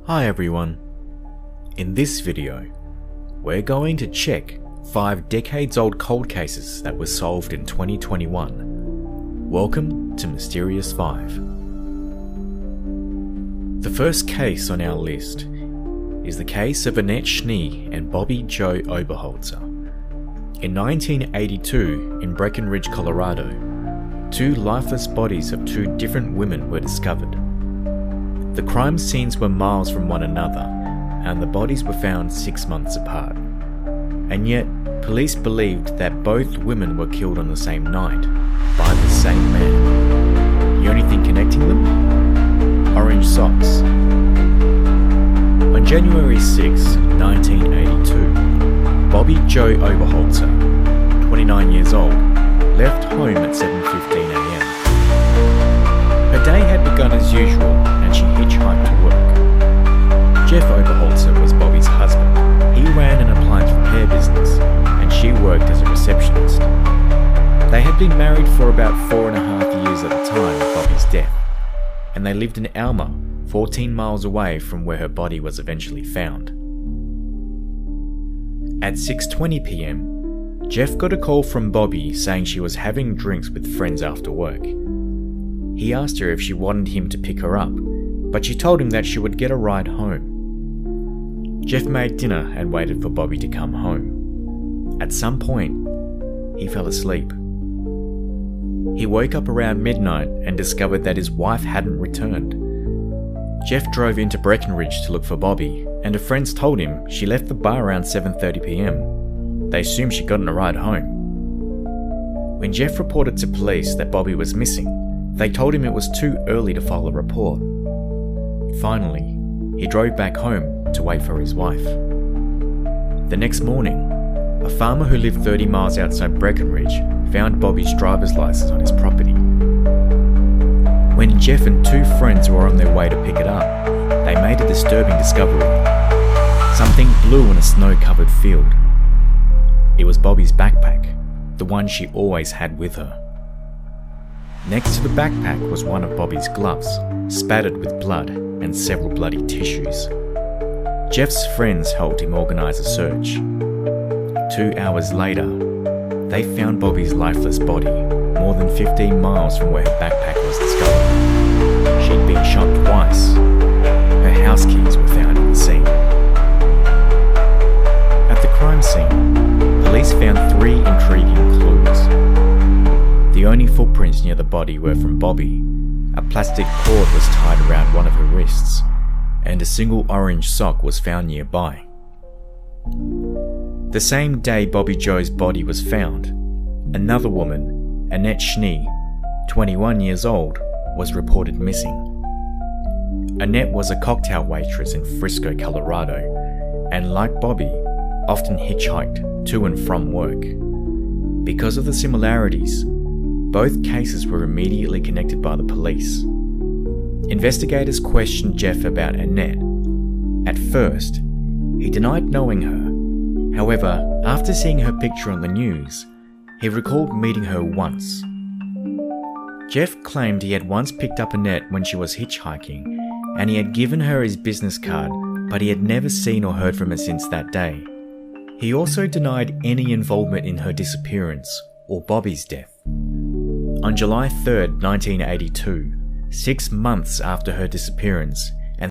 Hi everyone. In this video, we're going to check 5 decades-old cold cases that were solved in 2021. Welcome to Mysterious 5. The first case on our list is the case of Annette Schnee and Bobby Joe Oberholzer. In 1982, in Breckenridge, Colorado, 2 lifeless bodies of 2 different women were discovered. The crime scenes were miles from one another, and the bodies were found 6 months apart. And yet, police believed that both women were killed on the same night, by the same man. The only thing connecting them? Orange socks. On January 6, 1982, Bobby Joe Oberholzer, 29 years old, left home at 7:15 a.m. Her day had begun as usual, and she hitchhiked to work. Jeff Oberholzer was Bobby's husband. He ran an appliance repair business, and she worked as a receptionist. They had been married for about 4.5 years at the time of Bobby's death, and they lived in Alma, 14 miles away from where her body was eventually found. At 6:20 p.m, Jeff got a call from Bobby saying she was having drinks with friends after work. He asked her if she wanted him to pick her up, but she told him that she would get a ride home. Jeff made dinner and waited for Bobby to come home. At some point, he fell asleep. He woke up around midnight and discovered that his wife hadn't returned. Jeff drove into Breckenridge to look for Bobby, and her friends told him she left the bar around 7:30 p.m. They assumed she'd gotten a ride home. When Jeff reported to police that Bobby was missing, they told him it was too early to file a report. Finally, he drove back home to wait for his wife. The next morning, a farmer who lived 30 miles outside Breckenridge found Bobby's driver's license on his property. When Jeff and 2 friends were on their way to pick it up, they made a disturbing discovery. Something blue in a snow-covered field. It was Bobby's backpack, the one she always had with her. Next to the backpack was one of Bobby's gloves, spattered with blood and several bloody tissues. Jeff's friends helped him organise a search. 2 hours later, they found Bobby's lifeless body, more than 15 miles from where her backpack was discovered. She'd been shot twice. Her house keys were found in the scene. At the crime scene, police found 3 intriguing clues. The only footprints near the body were from Bobby. A plastic cord was tied around one of her wrists, and a single orange sock was found nearby. The same day Bobby Joe's body was found, another woman, Annette Schnee, 21 years old, was reported missing. Annette was a cocktail waitress in Frisco, Colorado, and like Bobby, often hitchhiked to and from work. Because of the similarities, both cases were immediately connected by the police. Investigators questioned Jeff about Annette. At first, he denied knowing her. However, after seeing her picture on the news, he recalled meeting her once. Jeff claimed he had once picked up Annette when she was hitchhiking, and he had given her his business card, but he had never seen or heard from her since that day. He also denied any involvement in her disappearance or Bobby's death. On July 3rd, 1982, 6 months after her disappearance,